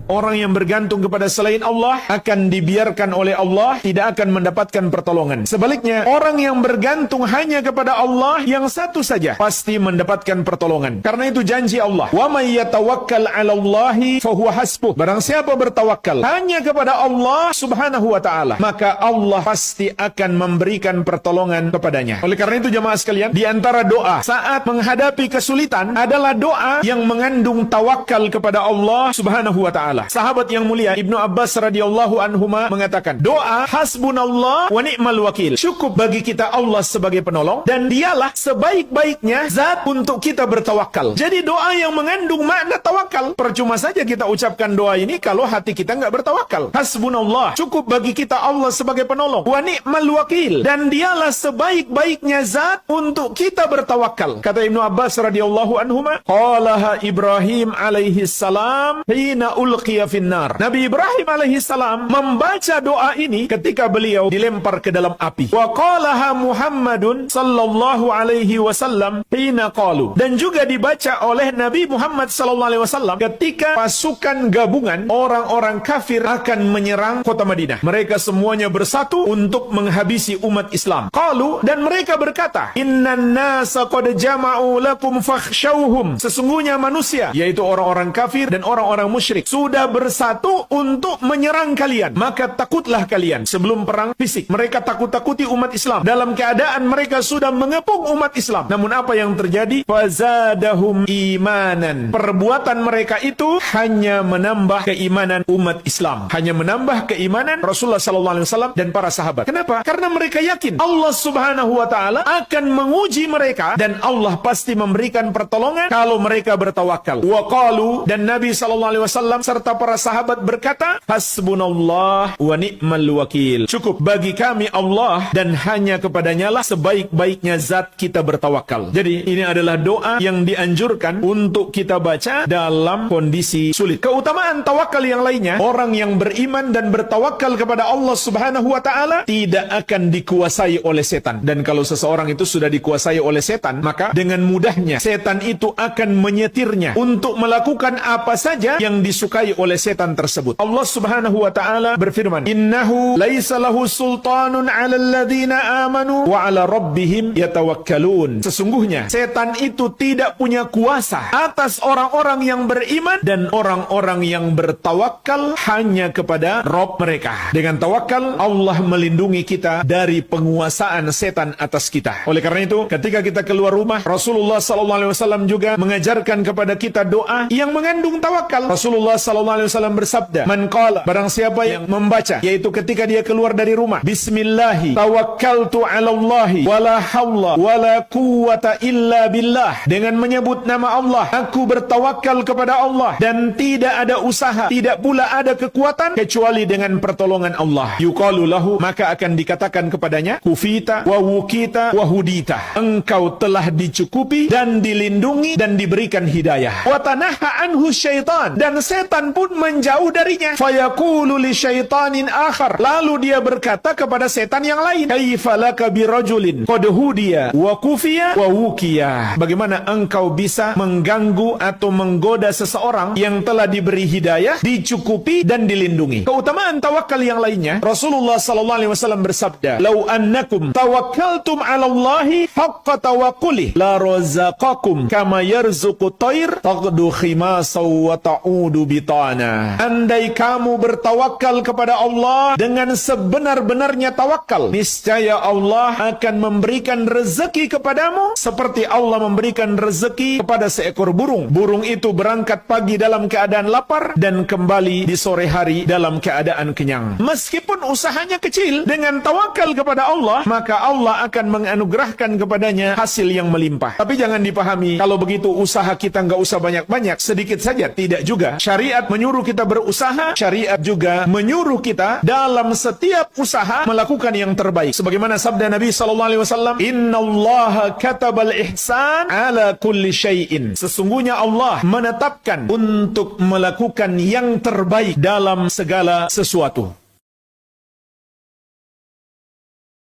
Orang yang bergantung kepada selain Allah akan dibiarkan oleh Allah, tidak akan mendapatkan pertolongan. Sebaliknya, orang yang bergantung hanya kepada Allah yang satu saja, pasti mendapatkan pertolongan. Karena itu janji Allah, "Wa may yatawakkal 'alallahi fahuwa hasbuh." Barang siapa bertawakal hanya kepada Allah Subhanahu wa taala, maka Allah pasti akan memberikan pertolongan kepadanya. Oleh karena itu jemaah sekalian, di antara doa saat menghadapi kesulitan adalah doa yang mengandung tawakal kepada Allah Subhanahu wa taala. Sahabat yang mulia Ibnu Abbas radhiyallahu anhuma mengatakan, doa hasbunallah wa ni'mal wakil, cukup bagi kita Allah sebagai penolong dan dialah sebaik-baiknya zat untuk kita bertawakal. Jadi doa yang mengandung makna tawakal. Percuma saja kita ucapkan doa ini kalau hati kita nggak bertawakal. Hasbunallah, cukup bagi kita Allah sebagai penolong, wa ni'mal wakil, dan dialah sebaik-baiknya zat untuk kita bertawakal. Kata Ibnu Abbas radhiyallahu anhuma, qalaha Ibrahim alaihi salam hina ulqiya finnar. Nabi Ibrahim alaihi salam membaca doa ini ketika beliau dilempar ke dalam api. Wa qalaha Muhammadun sallallahu alaihi wasallam hina qalu. Dan juga dibaca oleh Nabi Muhammad sallallahu alaihi wasallam ketika pasukan gabungan orang-orang kafir akan menyerang kota Madinah. Mereka semuanya bersatu untuk menghabisi umat Islam. Qalu, dan mereka berkata, innan nasa qad jama'u lakum fakhshawhum. Sesungguhnya manusia, yaitu orang-orang kafir dan orang-orang musyrik, sudah bersatu untuk menyerang kalian, maka takutlah kalian. Sebelum perang fisik, mereka takut-takuti umat Islam. Dalam keadaan mereka sudah mengepung umat Islam. Namun apa yang terjadi? Fazadahum imanan. Perbuatan mereka itu hanya menambah keimanan umat Islam, hanya menambah keimanan Rasulullah SAW dan para sahabat. Kenapa? Karena mereka yakin Allah Subhanahu wa taala akan menguji mereka dan Allah pasti memberikan pertolongan kalau mereka bertawakal. Wa qalu, dan Nabi SAW serta para sahabat berkata, hasbunallah wa ni'mal wakil, cukup bagi kami Allah dan hanya kepadanya lah sebaik-baiknya zat kita bertawakal. Jadi ini adalah doa yang dianjurkan untuk kita baca dalam kondisi sulit. Keutamaan tawakal yang lainnya, orang yang beriman dan bertawakal kepada Allah Subhanahu wa taala tidak akan dikuasai oleh setan. Dan kalau seseorang itu sudah dikuasai oleh setan, maka dengan mudahnya setan itu akan menyetirnya untuk melakukan apa saja yang disukai oleh setan tersebut. Allah Subhanahu wa taala berfirman, innahu laisa lahu sultanun 'alal ladzina amanu wa 'ala rabbihim yatawakkalun. Sesungguhnya setan itu tidak punya kuasa atas orang-orang yang beriman dan orang-orang yang bertawakal hanya kepada Rabb mereka. Dengan tawakal Allah melindungi kita dari penguasaan setan atas kita. Oleh karena itu, ketika kita keluar rumah, Rasulullah SAW juga mengajarkan kepada kita doa yang mengandung tawakal. Rasulullah SAW bersabda, man qala, barang siapa yang membaca, yaitu ketika dia keluar dari rumah, bismillahi tawakkaltu 'ala Allahi wala haula wala quwwata illa billah, dengan menyebut nama Allah, aku bertawakal kepada Allah dan tidak ada usaha, tidak pula ada kekuatan kecuali dengan pertolongan Allah. Yuqalu lahu, maka akan dikatakan kepadanya, kufita wa wukita wa hudita, engkau telah dicukupi dan dilindungi dan diberikan hidayah. Wa tanaha anhu syaitan, dan setan pun menjauh darinya. Fayaqulu li syaitanin akhar, lalu dia berkata kepada setan yang lain, kaifa laka birajulin qad hudiya wa kufiya wa wukiya, bagaimana engkau bisa mengganggu atau menggoda seseorang yang telah diberi hidayah, dicukupi dan dilindungi. Keutamaan tawakal yang lainnya, Rasulullah SAW bersabda, lau annakum tawakkaltum 'ala Allahi haqqa tawakkuli la razaqakum kama yarzuqu tayr taghdu khimasaw wa ta'udu bitana. Andai kamu bertawakal kepada Allah dengan sebenar-benarnya tawakal, niscaya Allah akan memberikan rezeki kepadamu seperti Allah memberikan rezeki kepada seekor burung. Burung itu berangkat pagi dalam keadaan lapar dan kembali di sore hari dalam keadaan kenyang. Meskipun usahanya kecil, dengan tawakal kepada Allah, maka Allah akan menganugerahkan kepadanya hasil yang melimpah. Tapi jangan dipahami kalau begitu usaha kita nggak usah banyak-banyak, sedikit saja. Tidak juga. Syariat menyuruh kita berusaha, syariat juga menyuruh kita dalam setiap usaha melakukan yang terbaik. Sebagaimana sabda Nabi SAW, innallaha katabal ihsan ala kulli syai'in, sesungguhnya Allah menetapkan untuk melakukan yang terbaik dalam segala sesuatu.